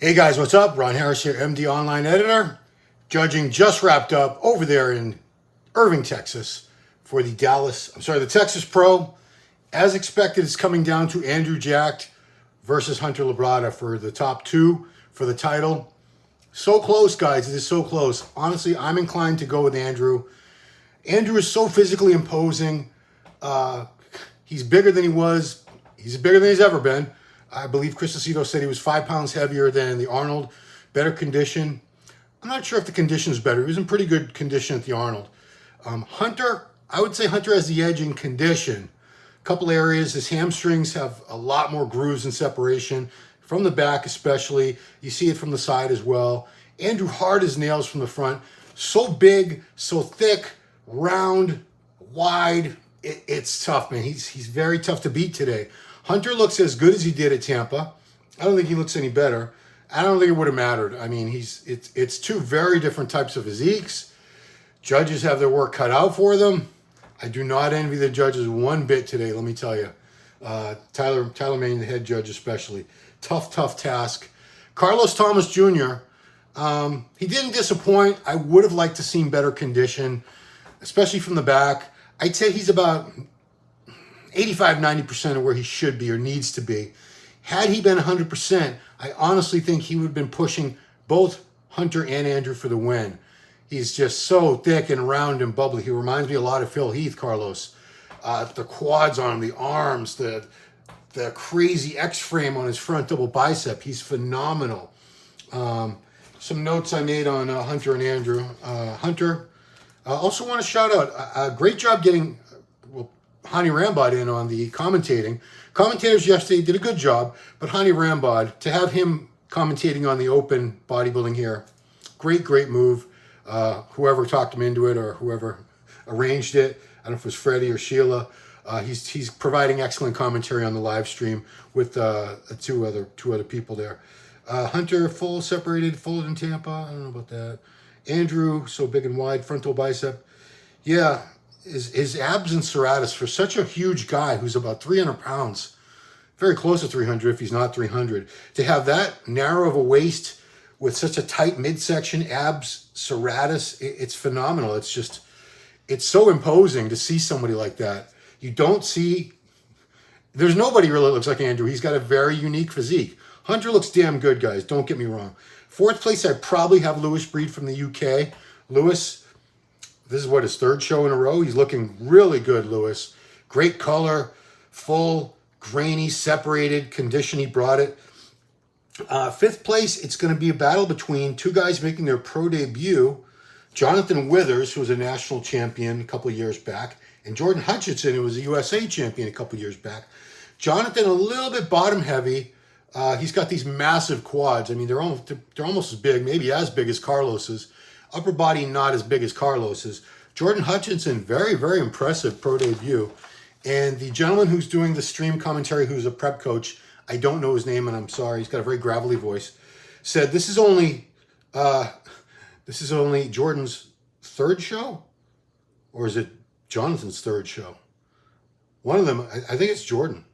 Hey guys, what's up? Ron Harris here, MD Online Editor. Judging just wrapped up over there in Irving, Texas for the Texas Pro. As expected, it's coming down to Andrew Jacked versus Hunter Labrada for the top two for the title. So close, guys. It is so close. Honestly, I'm inclined to go with Andrew. Andrew is so physically imposing. He's bigger than he was. He's bigger than he's ever been. I believe Chris Aceto said he was 5 pounds heavier than the Arnold. Better condition. I'm not sure if the condition is better. He was in pretty good condition at the Arnold. Hunter, I would say Hunter has the edge in condition. A couple areas. His hamstrings have a lot more grooves and separation. From the back especially. You see it from the side as well. Andrew hard as nails from the front. So big, so thick, round, wide. It's tough, man. He's very tough to beat today. Hunter looks as good as he did at Tampa. I don't think he looks any better. I don't think it would have mattered. I mean, it's two very different types of physiques. Judges have their work cut out for them. I do not envy the judges one bit today, let me tell you. Tyler Manning, the head judge especially. Tough task. Carlos Thomas Jr., he didn't disappoint. I would have liked to seen better condition, especially from the back. I'd say he's about 85-90% of where he should be or needs to be. Had he been 100%, I honestly think he would have been pushing both Hunter and Andrew for the win. He's just so thick and round and bubbly. He reminds me a lot of Phil Heath, Carlos. The quads on him, the arms, the crazy X-frame on his front double bicep. He's phenomenal. Some notes I made on Hunter and Andrew. Hunter, also want to shout out, great job getting Hani Rambod in on the commentating. Commentators yesterday did a good job, but Hani Rambod, to have him commentating on the open bodybuilding here, great move. Whoever talked him into it or whoever arranged it, I don't know if it was Freddie or Sheila, he's providing excellent commentary on the live stream with two other people there. Hunter, full separated, folded in Tampa. I don't know about that. Andrew, so big and wide, frontal bicep. Yeah, his abs and serratus for such a huge guy who's about 300 pounds, very close to 300 if he's not 300, to have that narrow of a waist with such a tight midsection, abs, serratus, it's phenomenal. It's so imposing to see somebody like that. You don't see, there's nobody really looks like Andrew. He's got a very unique physique. Hunter looks damn good, guys. Don't get me wrong. Fourth place, I probably have Lewis Breed from the UK. Lewis, this is what, his third show in a row. He's looking really good, Lewis. Great color, full, grainy, separated condition. He brought it. Fifth place, it's going to be a battle between two guys making their pro debut. Jonathan Withers, who was a national champion a couple of years back, and Jordan Hutchinson, who was a USA champion a couple of years back. Jonathan, a little bit bottom heavy. He's got these massive quads. I mean, they're almost as big, maybe as big as Carlos's. Upper body not as big as Carlos's. Jordan Hutchinson, very impressive pro debut. And the gentleman who's doing the stream commentary, who's a prep coach, I don't know his name and I'm sorry, he's got a very gravelly voice, said this is only Jordan's third show? Or is it Jonathan's third show? One of them, I think it's Jordan.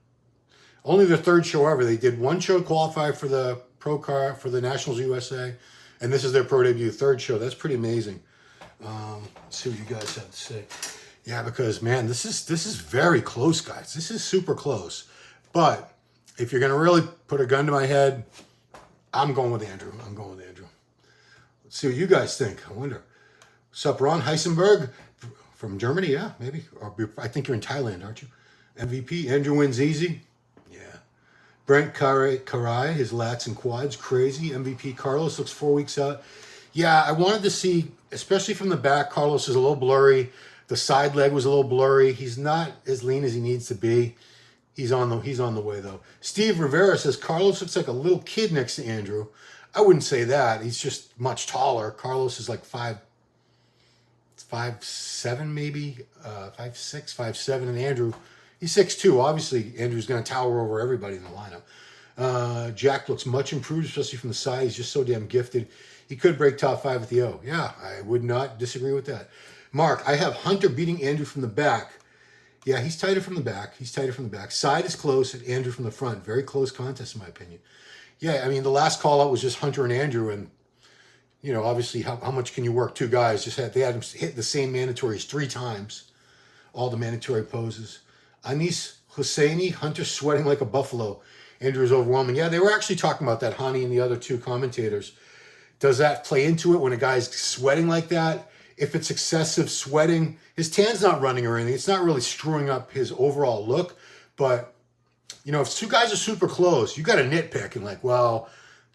Only their third show ever. They did one show to qualify for the pro car for the Nationals USA, and this is their pro debut, third show. That's pretty amazing. Let's see what you guys have to say. Yeah, because man, this is very close, guys. This is super close. But if you're gonna really put a gun to my head, I'm going with Andrew. Let's see what you guys think. I wonder. What's up, Ron Heisenberg from Germany? Yeah, maybe. Or I think you're in Thailand, aren't you? MVP. Andrew wins easy. Brent Karai, his lats and quads, crazy. MVP Carlos looks 4 weeks out. Yeah, I wanted to see, especially from the back, Carlos is a little blurry. The side leg was a little blurry. He's not as lean as he needs to be. He's on the way, though. Steve Rivera says, Carlos looks like a little kid next to Andrew. I wouldn't say that. He's just much taller. Carlos is like 5'7", maybe, 5'6", 5'7", and Andrew, he's 6'2". Obviously, Andrew's going to tower over everybody in the lineup. Jack looks much improved, especially from the side. He's just so damn gifted. He could break top 5 at the O. Yeah, I would not disagree with that. Mark, I have Hunter beating Andrew from the back. Yeah, he's tighter from the back. Side is close, and Andrew from the front. Very close contest, in my opinion. Yeah, I mean, the last call out was just Hunter and Andrew, and obviously, how much can you work two guys? They had them hit the same mandatories 3 times, all the mandatory poses. Anis Hosseini, Hunter sweating like a buffalo. Andrew was overwhelming. Yeah, they were actually talking about that, Hani and the other 2 commentators. Does that play into it when a guy's sweating like that? If it's excessive sweating, his tan's not running or anything. It's not really screwing up his overall look. But, if 2 guys are super close, you got to nitpick and well,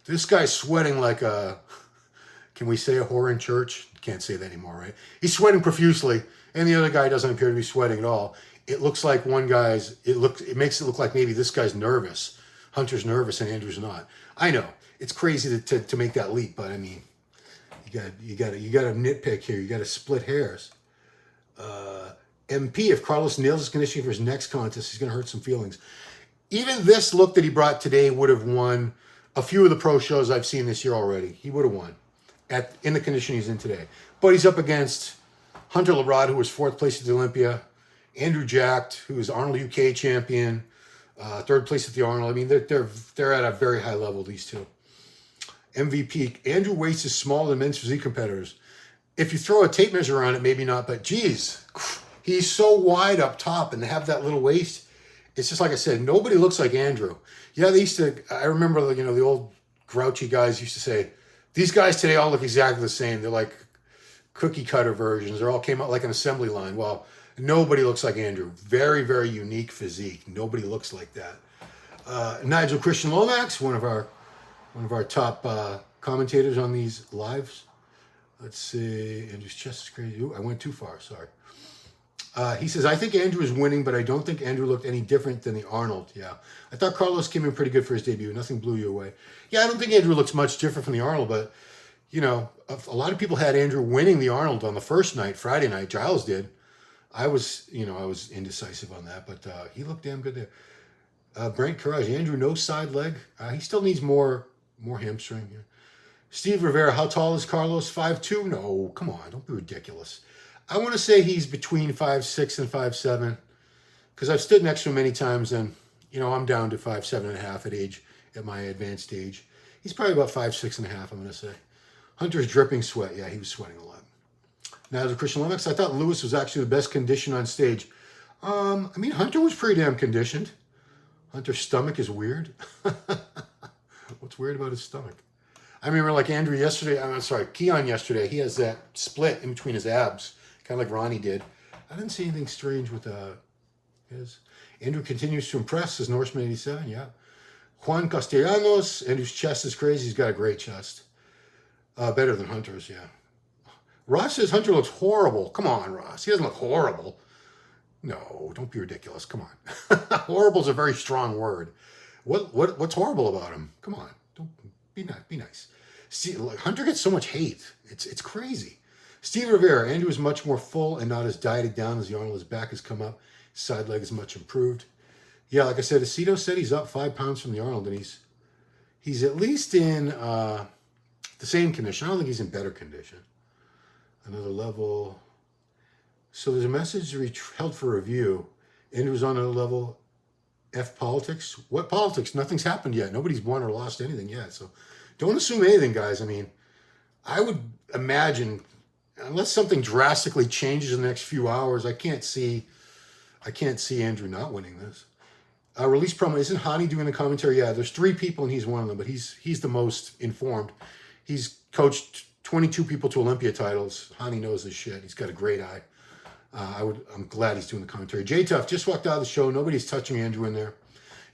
this guy's sweating like a, can we say a whore in church? Can't say that anymore, right? He's sweating profusely, and the other guy doesn't appear to be sweating at all. It looks like one guy's, it makes it look like maybe this guy's nervous. Hunter's nervous and Andrew's not. I know it's crazy to make that leap, but I mean, you got to nitpick here. You got to split hairs. MP, if Carlos nails his conditioning for his next contest, he's going to hurt some feelings. Even this look that he brought today would have won a few of the pro shows I've seen this year already. He would have won in the condition he's in today. But he's up against Hunter Labrada, who was 4th place at the Olympia, Andrew Jacked, who is Arnold UK champion, 3rd place at the Arnold. I mean, they're at a very high level, these 2. MVP, Andrew waist is smaller than men's physique competitors. If you throw a tape measure on it, maybe not, but geez, he's so wide up top, and to have that little waist, it's just like I said, nobody looks like Andrew. Yeah, I remember, the old grouchy guys used to say, these guys today all look exactly the same. They're like cookie cutter versions. They all came out like an assembly line. Well, nobody looks like Andrew. Very, very unique physique. Nobody looks like that. Nigel Christian Lomax, one of our top commentators on these lives. Let's see. Andrew's chest is crazy. Ooh, I went too far. Sorry. He says, I think Andrew is winning, but I don't think Andrew looked any different than the Arnold. Yeah. I thought Carlos came in pretty good for his debut. Nothing blew you away. Yeah, I don't think Andrew looks much different from the Arnold, but, a lot of people had Andrew winning the Arnold on the first night, Friday night. Giles did. I was indecisive on that, but he looked damn good there. Brent Courage, Andrew, no side leg. He still needs more hamstring here. Steve Rivera, how tall is Carlos? 5'2"? No, come on, don't be ridiculous. I want to say he's between 5'6" and 5'7", because I've stood next to him many times, and I'm down to 5'7.5" at my advanced age. He's probably about 5'6.5", I'm going to say. Hunter's dripping sweat. Yeah, he was sweating a lot. Now, as a Christian Lennox, I thought Lewis was actually the best conditioned on stage. Hunter was pretty damn conditioned. Hunter's stomach is weird. What's weird about his stomach? I remember like Andrew yesterday, Keon yesterday, he has that split in between his abs, kind of like Ronnie did. I didn't see anything strange with his. Andrew continues to impress, says Norseman 87, yeah. Juan Castellanos, Andrew's chest is crazy. He's got a great chest. Better than Hunter's, yeah. Ross says Hunter looks horrible. Come on, Ross. He doesn't look horrible. No, don't be ridiculous. Come on. Horrible is a very strong word. What's horrible about him? Come on. Don't be nice. See, Hunter gets so much hate. It's crazy. Steve Rivera, Andrew is much more full and not as dieted down as the Arnold. His back has come up. His side leg is much improved. Yeah, like I said, Aceto said he's up 5 pounds from the Arnold, and he's at least in the same condition. I don't think he's in better condition. Another level. So there's a message held for review. Andrew's on another level. F politics. What politics? Nothing's happened yet. Nobody's won or lost anything yet. So don't assume anything, guys. I mean, I would imagine, unless something drastically changes in the next few hours, I can't see Andrew not winning this. Release promo. Isn't Hani doing the commentary? Yeah, there's 3 people and he's one of them, but he's the most informed. He's coached 22 people to Olympia titles. Hani knows his shit. He's got a great eye. I'm glad he's doing the commentary. J-Tuff just walked out of the show. Nobody's touching Andrew in there.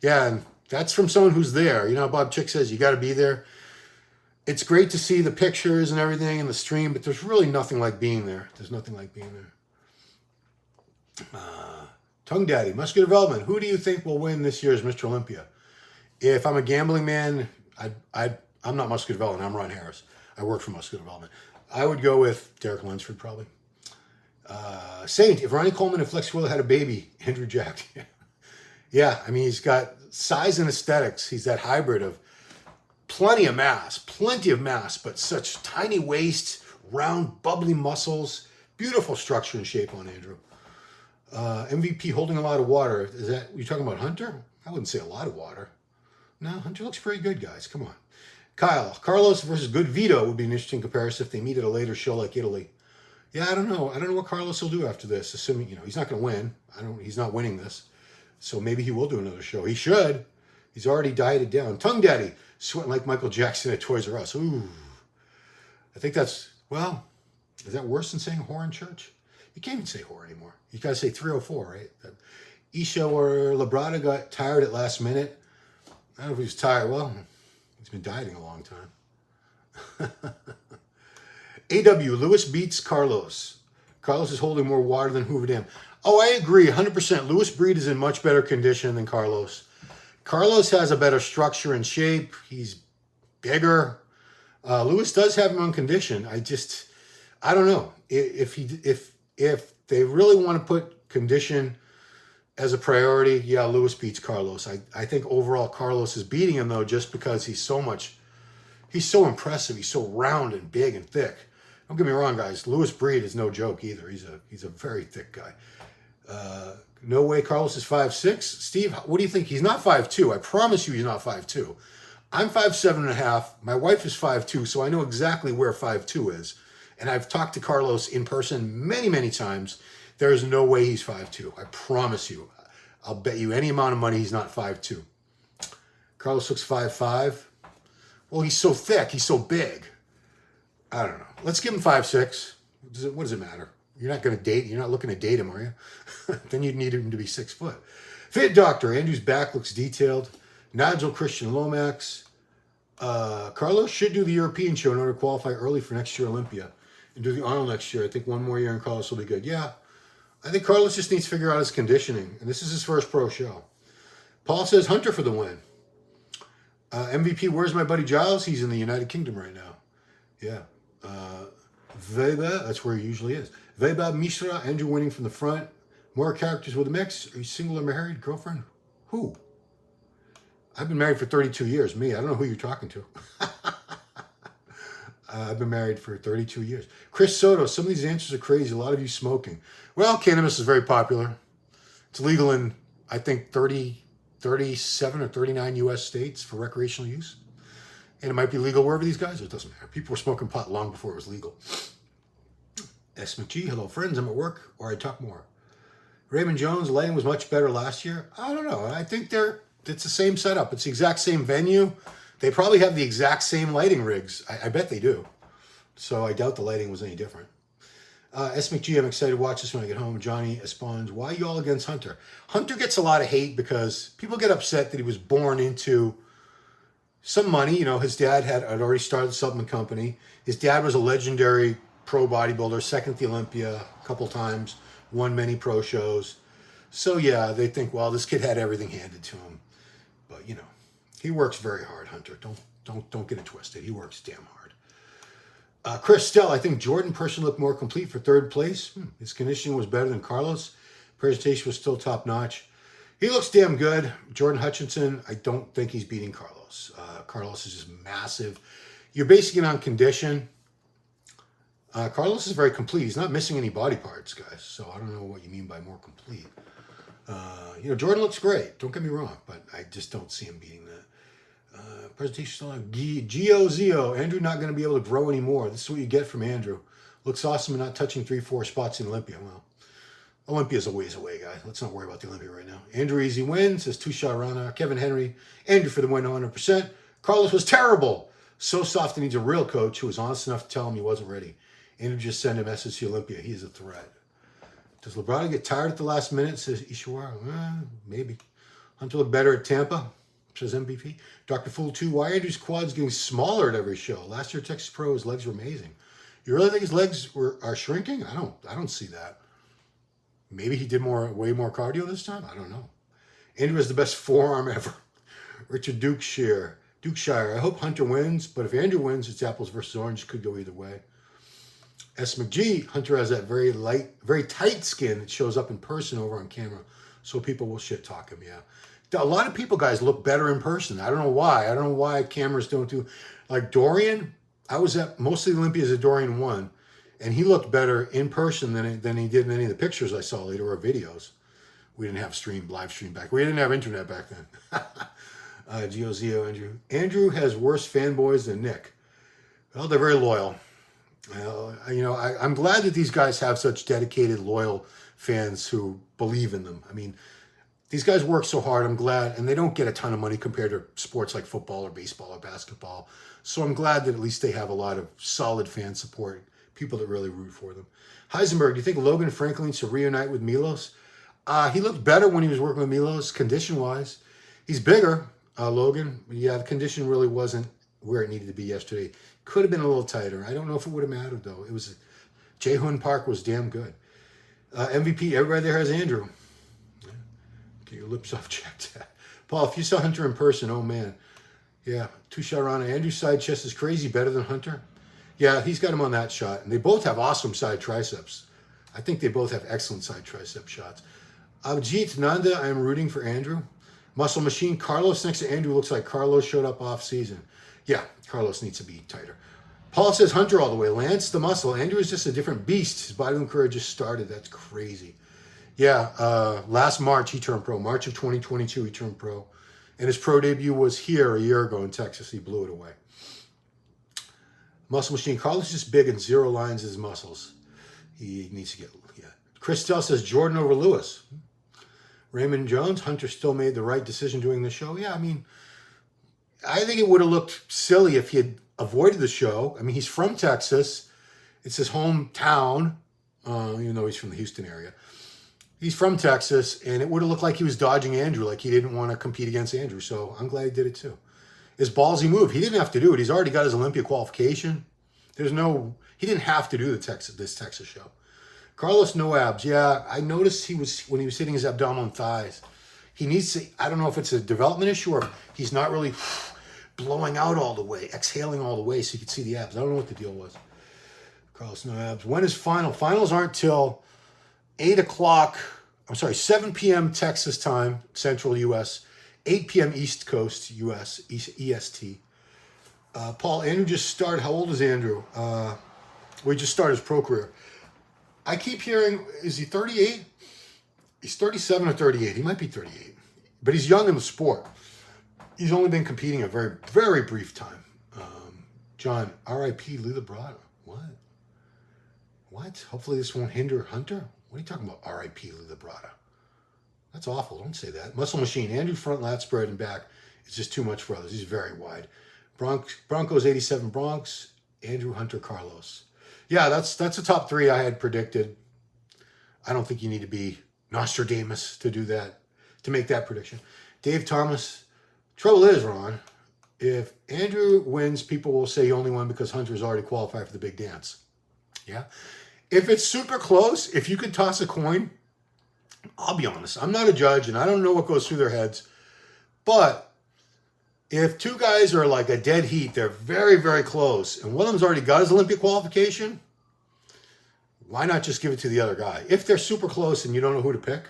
Yeah, and that's from someone who's there. You know, Bob Chick says you got to be there. It's great to see the pictures and everything in the stream, but there's really nothing like being there. There's nothing like being there. Tongue Daddy, Muscular Development. Who do you think will win this year's Mr. Olympia? If I'm a gambling man, I'm not Muscular Development. I'm Ron Harris. I work for Muscular Development. I would go with Derek Lunsford, probably. Saint, if Ronnie Coleman and Flex Wheeler had a baby, Andrew Jack. Yeah, I mean, he's got size and aesthetics. He's that hybrid of plenty of mass, but such tiny waist, round, bubbly muscles, beautiful structure and shape on Andrew. MVP holding a lot of water. Is that, you talking about Hunter? I wouldn't say a lot of water. No, Hunter looks pretty good, guys. Come on. Kyle, Carlos versus Good Vito would be an interesting comparison if they meet at a later show like Italy. Yeah, I don't know. I don't know what Carlos will do after this, assuming, he's not going to win. He's not winning this. So maybe he will do another show. He should. He's already dieted down. Tongue Daddy, sweating like Michael Jackson at Toys R Us. Ooh. I think that's, well, is that worse than saying whore in church? You can't even say whore anymore. You got to say 304, right? Isha or Labrada got tired at last minute. I don't know if he was tired. Well, he's been dieting a long time. AW, Lewis beats Carlos. Carlos is holding more water than Hoover Dam. Oh, I agree, 100%. Lewis Breed is in much better condition than Carlos. Carlos has a better structure and shape. He's bigger. Lewis does have him on condition. I don't know. If they really want to put condition as a priority, yeah, Lewis beats Carlos. I think overall Carlos is beating him, though, just because he's so impressive. He's so round and big and thick. Don't get me wrong, guys. Lewis Breed is no joke either. He's a very thick guy. No way Carlos is 5'6". Steve, what do you think? He's not 5'2". I promise you he's not 5'2". I'm 5'7.5". My wife is 5'2", so I know exactly where 5'2" is. And I've talked to Carlos in person many, many times. There is no way he's 5'2". I promise you. I'll bet you any amount of money he's not 5'2". Carlos looks 5'5". Well, he's so thick. He's so big. I don't know. Let's give him 5'6". What does it matter? You're not going to date. You're not looking to date him, are you? Then you'd need him to be 6 foot. Fit Doctor. Andrew's back looks detailed. Nigel Christian Lomax. Carlos should do the European show in order to qualify early for next year Olympia and do the Arnold next year. I think one more year and Carlos will be good. Yeah. I think Carlos just needs to figure out his conditioning. And this is his first pro show. Paul says Hunter for the win. MVP, where's my buddy Giles? He's in the United Kingdom right now. Yeah. Weber, that's where he usually is. Weber, Mishra, Andrew winning from the front. More characters with a mix. Are you single or married? Girlfriend? Who? I've been married for 32 years. Me, I don't know who you're talking to. I've been married for 32 years. Chris Soto, some of these answers are crazy. A lot of you smoking. Well, cannabis is very popular. It's legal in, I think, 37 or 39 U.S. states for recreational use. And it might be legal wherever these guys are. It doesn't matter. People were smoking pot long before it was legal. S. McGee, hello friends, I'm at work, or I talk more. Raymond Jones, lighting was much better last year. I don't know. I think it's the same setup. It's the exact same venue. They probably have the exact same lighting rigs. I bet they do. So I doubt the lighting was any different. S. McGee, I'm excited to watch this when I get home. Johnny Esponge, why you all against Hunter? Hunter gets a lot of hate because people get upset that he was born into some money. His dad had already started a supplement company. His dad was a legendary pro bodybuilder, second at the Olympia a couple times, won many pro shows. So yeah, they think, well, this kid had everything handed to him. But he works very hard, Hunter. Don't get it twisted. He works damn hard. Chris Stell, I think Jordan personally looked more complete for third place. His conditioning was better than Carlos. Presentation was still top notch. He looks damn good. Jordan Hutchinson, I don't think he's beating Carlos. Carlos is just massive. You're basing it on condition. Carlos is very complete. He's not missing any body parts, guys. So I don't know what you mean by more complete. Jordan looks great. Don't get me wrong, but I just don't see him beating that. Presentation still on Gio. Andrew not going to be able to grow anymore. This is what you get from Andrew. Looks awesome and not touching 3-4 spots in Olympia. Well, Olympia's a ways away, guys. Let's not worry about the Olympia right now. Andrew easy win, says Tusha Rana. Kevin Henry. Andrew for the win 100%. Carlos was terrible. So soft and needs a real coach who was honest enough to tell him he wasn't ready. Andrew just sent a message to Olympia. He is a threat. Does Labrada get tired at the last minute? Says Ishawara. Maybe. Hunter look better at Tampa, says MVP. Dr. Fool 2. Why are Andrew's quads getting smaller at every show? Last year Texas Pro, his legs were amazing. You really think his legs are shrinking? I don't see that. Maybe he did way more cardio this time? I don't know. Andrew has the best forearm ever. Richard Dukeshire. I hope Hunter wins, but if Andrew wins, it's apples versus orange. Could go either way. S. McGee, Hunter has that very light, very tight skin that shows up in person over on camera. So people will shit talk him, yeah. A lot of people, guys, look better in person. I don't know why. I don't know why cameras don't do... Like Dorian, I was at most of the Olympias at Dorian won, and he looked better in person than he did in any of the pictures I saw later or videos. We didn't have live stream back. We didn't have internet back then. Giozio, Andrew. Andrew has worse fanboys than Nick. Well, they're very loyal. I'm glad that these guys have such dedicated, loyal fans who believe in them. I mean, these guys work so hard. I'm glad, and they don't get a ton of money compared to sports like football or baseball or basketball. So I'm glad that at least they have a lot of solid fan support, people that really root for them. Heisenberg, do you think Logan Franklin should reunite with Milos? He looked better when he was working with Milos, condition-wise. He's bigger, Logan. Yeah, the condition really wasn't where it needed to be yesterday. Could have been a little tighter. I don't know if it would have mattered, though. Jae-Hoon Park was damn good. MVP, everybody there has Andrew. Yeah. Get your lips off checked. Paul, if you saw Hunter in person, oh, man. Yeah, two-shot Rana. Andrew's side chest is crazy, better than Hunter. Yeah, he's got him on that shot. And they both have awesome side triceps. I think they both have excellent side tricep shots. Abhijit Nanda, I am rooting for Andrew. Muscle Machine, Carlos next to Andrew looks like Carlos showed up off-season. Yeah, Carlos needs to be tighter. Paul says Hunter all the way. Lance the muscle. Andrew is just a different beast. His bodybuilding career just started. That's crazy. Yeah, last March he turned pro. March of 2022 he turned pro. And his pro debut was here a year ago in Texas. He blew it away. Muscle Machine. Carlos is just big and zero lines his muscles. He needs to get, yeah. Christelle says Jordan over Lewis. Raymond Jones, Hunter still made the right decision doing the show. Yeah, I mean, I think it would have looked silly if he had avoided the show. I mean, he's from Texas. It's his hometown, even though he's from the Houston area. He's from Texas, and it would have looked like he was dodging Andrew, like he didn't want to compete against Andrew. So I'm glad he did it too. His ballsy move. He didn't have to do it. He's already got his Olympia qualification. He didn't have to do this Texas show. Carlos, no abs. Yeah, I noticed when he was hitting his abdominal and thighs. He needs to, I don't know if it's a development issue or if he's not really blowing out all the way, exhaling all the way so you can see the abs. I don't know what the deal was. Carlos, no abs. When is final? Finals aren't till 7 p.m. Texas time, Central U.S., 8 p.m. East Coast U.S., EST. Paul, Andrew just started. How old is Andrew? We just started his pro career. I keep hearing, is he 38? He's 37 or 38. He might be 38. But he's young in the sport. He's only been competing a very, very brief time. John, R.I.P. Lee Labrada. What? Hopefully this won't hinder Hunter? What are you talking about, R.I.P. Lee Labrada? That's awful. Don't say that. Muscle Machine. Andrew front lat spread and back is just too much for others. He's very wide. Broncos 87 Bronx. Andrew, Hunter, Carlos. Yeah, that's the top three I had predicted. I don't think you need to be Nostradamus to do that, to make that prediction. Dave Thomas. Trouble is, Ron, if Andrew wins, people will say he only won because Hunter's already qualified for the big dance. Yeah. If it's super close, if you could toss a coin, I'll be honest. I'm not a judge, and I don't know what goes through their heads. But if two guys are like a dead heat, they're very, very close, and one of them's already got his Olympia qualification, why not just give it to the other guy? If they're super close and you don't know who to pick,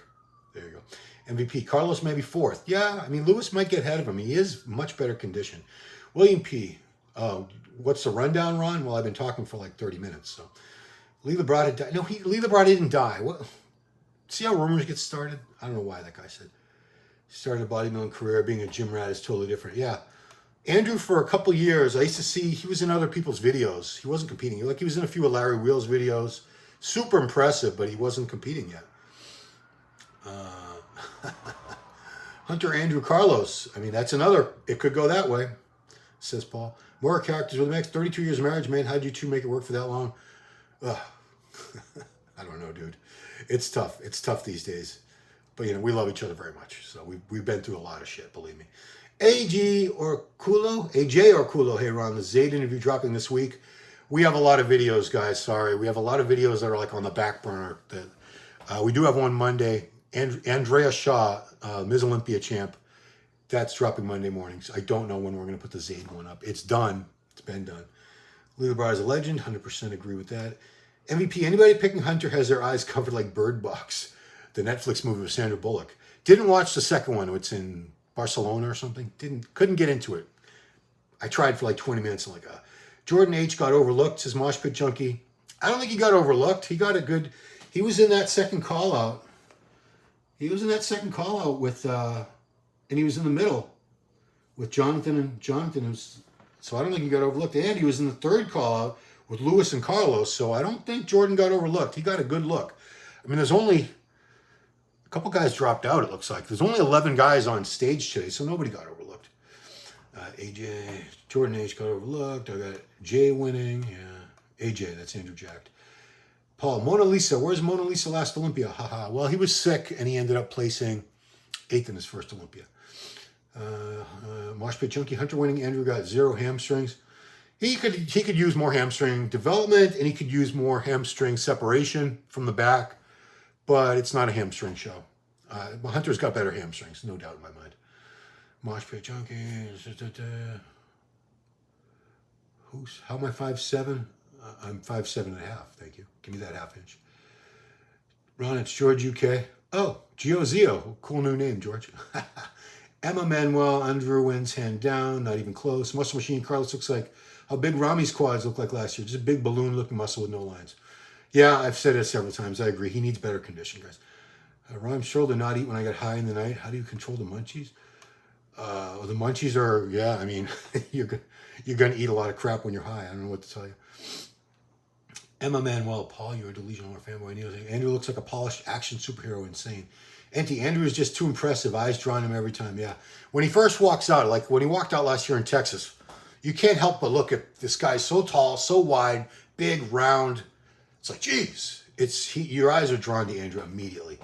there you go. MVP. Carlos may be fourth. Yeah, I mean, Lewis might get ahead of him. He is much better condition. William P. What's the rundown, Ron? Well, I've been talking for like 30 minutes. So Lee Labrada died. No, Lee Labrada didn't die. What? See how rumors get started? I don't know why that guy said. He started a bodybuilding career. Being a gym rat is totally different. Yeah. Andrew, for a couple years, I used to see, he was in other people's videos. He wasn't competing. Like, he was in a few of Larry Wheels videos. Super impressive, but he wasn't competing yet. Hunter, Andrew, Carlos. I mean, that's another, it could go that way, says Paul. More characters with the next 32 years of marriage, man. How did you two make it work for that long? I don't know, dude. It's tough. It's tough these days. But, we love each other very much. So we've been through a lot of shit, believe me. AJ or Kulo. Hey, Ron, the Zayd interview dropping this week. We have a lot of videos, guys. Sorry. We have a lot of videos that are like on the back burner. We do have one Monday. Andrea Shaw, Ms. Olympia champ. That's dropping Monday mornings. I don't know when we're going to put the Zayd one up. It's done. It's been done. Lee Labrada is a legend. 100% agree with that. MVP, anybody picking Hunter has their eyes covered like Bird Box, the Netflix movie with Sandra Bullock. Didn't watch the second one. It's in Barcelona or something. Couldn't get into it. I tried for like 20 minutes. I'm like, Jordan H. got overlooked, says Mosh Pit Junkie. I don't think he got overlooked. He got a good, he was in that second call out. He was in that second call out with, and he was in the middle with Jonathan and Jonathan. So I don't think he got overlooked. Andy was in the third call out with Lewis and Carlos, so I don't think Jordan got overlooked. He got a good look. I mean, there's only a couple guys dropped out, it looks like. There's only 11 guys on stage today, so nobody got overlooked. Jordan H got overlooked. I got Jay winning. Yeah, AJ, that's Andrew Jacked. Paul, Mona Lisa. Where's Mona Lisa last Olympia? Haha. Well, he was sick, and he ended up placing 8th in his first Olympia. Mosh Pit Junkie, Hunter winning. Andrew got 0 hamstrings. He could use more hamstring development, and he could use more hamstring separation from the back, but it's not a hamstring show. Hunter's got better hamstrings, no doubt in my mind. Mosh Pit Junkie. How am I 5'7"? I'm 5'7.5". Thank you. Give me that half inch. Ron, it's George UK. Oh, Gio. Cool new name, George. Emma Manuel, Andrew wins hand down, not even close. Muscle Machine, Carlos looks like how big Rami's quads looked like last year. Just a big balloon-looking muscle with no lines. Yeah, I've said it several times. I agree. He needs better condition, guys. Rhyme's shoulder not eat when I get high in the night. How do you control the munchies? The munchies are, yeah, I mean, you're going to eat a lot of crap when you're high. I don't know what to tell you. Emma Manuel, Paul, you're a delusional or fanboy. Andrew looks like a polished action superhero, insane. Andrew is just too impressive. Eyes drawn him every time, yeah. When he first walks out, like when he walked out last year in Texas, you can't help but look at this guy so tall, so wide, big, round. It's like, geez. Your eyes are drawn to Andrew immediately.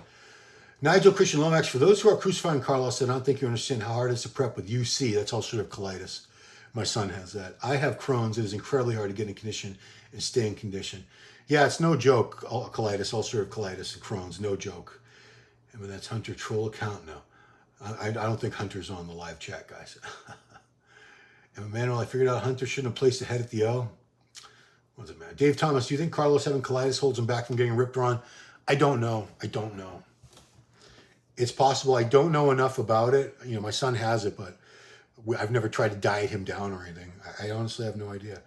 Nigel Christian Lomax, for those who are crucifying Carlos, I don't think you understand how hard it is to prep with UC. That's ulcerative colitis. My son has that. I have Crohn's. It is incredibly hard to get in condition and stay in condition. Yeah, it's no joke. Colitis, ulcerative colitis, and Crohn's, no joke. I mean, that's Hunter troll account now. I don't think Hunter's on the live chat, guys. And Emmanuel, I figured out Hunter shouldn't have placed a head at the O. What does it matter? Dave Thomas, do you think Carlos having colitis holds him back from getting ripped on? I don't know. It's possible. I don't know enough about it. You know, my son has it, but I've never tried to diet him down or anything. I honestly have no idea.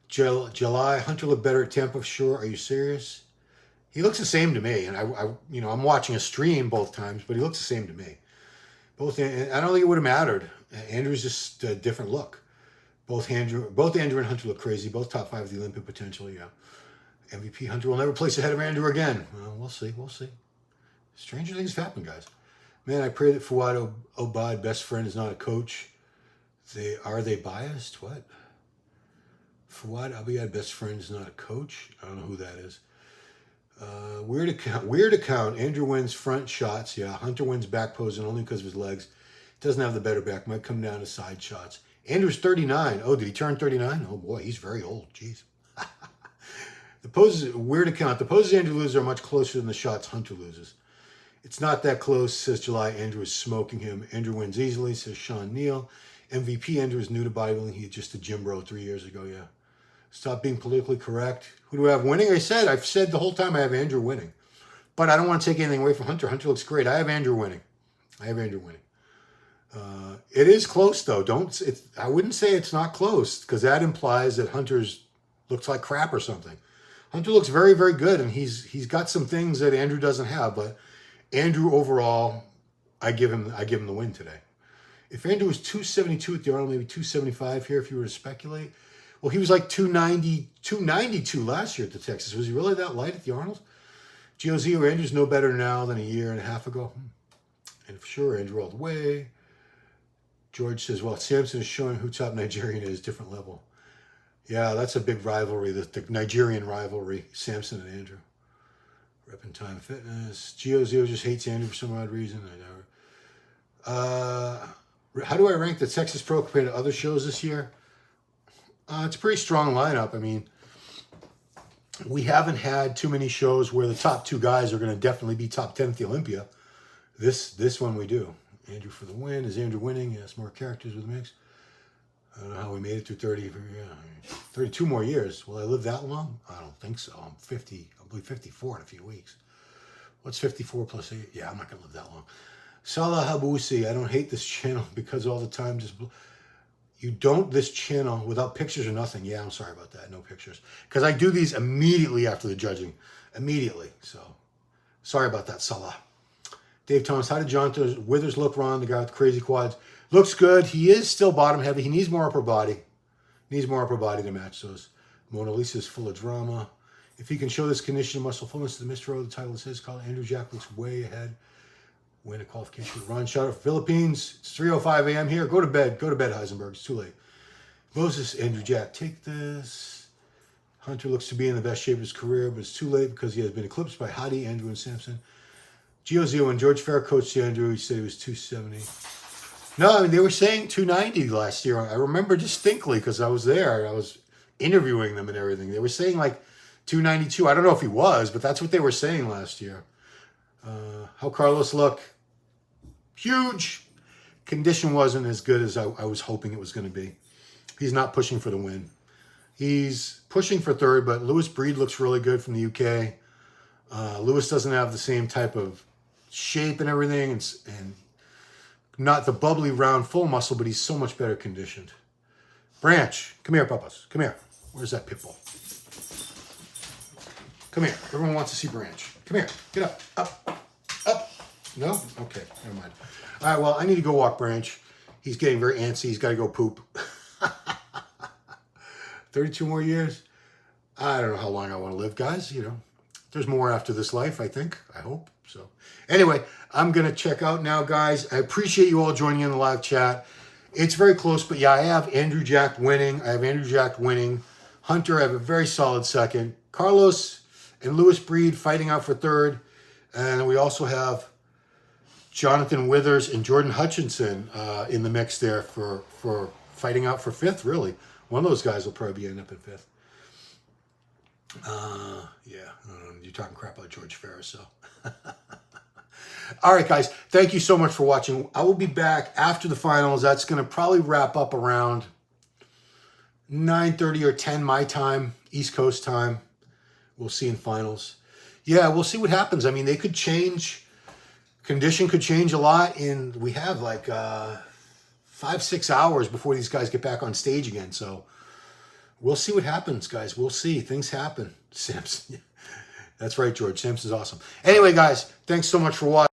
July, Hunter looked better at Tampa, sure. Are you serious? He looks the same to me, and I'm watching a stream both times, but he looks the same to me. I don't think it would have mattered. Andrew's just a different look. Both Andrew and Hunter look crazy. Both top 5 of the Olympic potential. Yeah. MVP Hunter will never place ahead of Andrew again. Well, we'll see. Stranger things have happened, guys. Man, I pray that Fouad Obad, best friend, is not a coach. Are they biased? What? Fouad Abiyad, best friend, is not a coach. I don't know who that is. Weird account. Andrew wins front shots. Yeah, Hunter wins back posing only because of his legs. Doesn't have the better back. Might come down to side shots. Andrew's 39. Oh, did he turn 39? Oh boy, he's very old. Jeez. Weird account. The poses Andrew loses are much closer than the shots Hunter loses. It's not that close, says July. Andrew is smoking him. Andrew wins easily, says Sean Neal. MVP Andrew is new to bodybuilding. He was just a gym bro 3 years ago, yeah. Stop being politically correct. Who do I have winning? I've said the whole time I have Andrew winning. But I don't want to take anything away from Hunter. Hunter looks great. I have Andrew winning. It is close, though. I wouldn't say it's not close, because that implies that Hunter's looks like crap or something. Hunter looks very, very good, and he's got some things that Andrew doesn't have. But Andrew overall, I give him the win today. If Andrew was 272 at the Arnold, maybe 275 here, if you were to speculate. Well, he was like 292 last year at the Texas. Was he really that light at the Arnold? GOZ or Andrew's no better now than a year and a half ago. And for sure, Andrew all the way. George says, well, Samson is showing who top Nigerian is, different level. Yeah, that's a big rivalry, the Nigerian rivalry, Samson and Andrew. Rep in Time Fitness. GOZ just hates Andrew for some odd reason. How do I rank the Texas Pro compared to other shows this year? It's a pretty strong lineup. I mean, we haven't had too many shows where the top 2 guys are going to definitely be top 10 at the Olympia. This one we do. Andrew for the win. Is Andrew winning? Yes, more characters with mix. I don't know how we made it through 32 more years. Will I live that long? I don't think so. I'm 50. I'll be 54 in a few weeks. What's 54 plus 8? Yeah, I'm not going to live that long. Salah Habusi, I don't hate this channel because all the time you don't this channel without pictures or nothing. Yeah, I'm sorry about that. No pictures. Because I do these immediately after the judging. Immediately. So, sorry about that, Salah. Dave Thomas, how did Jonathan Withers look, Ron, the guy with the crazy quads? Looks good. He is still bottom heavy. He needs more upper body. Needs more upper body to match those. Mona Lisa's full of drama. If he can show this condition of muscle fullness to the Mr. O, the title is his. Call Andrew Jack looks way ahead. Win a qualification. Ron Shutter, Philippines. It's 3:05 a.m. here. Go to bed. Go to bed, Heisenberg. It's too late. Moses, Andrew Jack, take this. Hunter looks to be in the best shape of his career, but it's too late because he has been eclipsed by Hadi, Andrew, and Sampson. Gio Zio and George Fair coached Andrew. He said he was 270. No, I mean, they were saying 290 last year. I remember distinctly because I was there. I was interviewing them and everything. They were saying like 292. I don't know if he was, but that's what they were saying last year. How Carlos look? Huge. Condition wasn't as good as I was hoping it was going to be. He's not pushing for the win. He's pushing for third, but Lewis Breed looks really good from the UK. Lewis doesn't have the same type of shape and everything, and not the bubbly, round, full muscle, but he's so much better conditioned. Branch, come here, Papas. Come here. Where's that pit bull? Come here. Everyone wants to see Branch. Come here. Get up. Up. No? Okay, never mind. All right, well, I need to go walk Branch. He's getting very antsy. He's got to go poop. 32 more years? I don't know how long I want to live, guys. You know, there's more after this life, I think. I hope. So anyway, I'm going to check out now, guys. I appreciate you all joining in the live chat. It's very close, but yeah, I have Andrew Jack winning. Hunter, I have a very solid second. Carlos and Lewis Breed fighting out for third. And we also have Jonathan Withers and Jordan Hutchinson in the mix there for fighting out for fifth, really. One of those guys will probably end up in fifth. Yeah, you're talking crap about George Ferris, so. All right, guys, thank you so much for watching. I will be back after the finals. That's going to probably wrap up around 9:30 or 10 my time, East Coast time. We'll see in finals. Yeah, we'll see what happens. I mean, they could change. Condition could change a lot. We have like 5-6 hours before these guys get back on stage again. So we'll see what happens, guys. We'll see. Things happen. Samson. That's right, George. Samson's awesome. Anyway, guys, thanks so much for watching.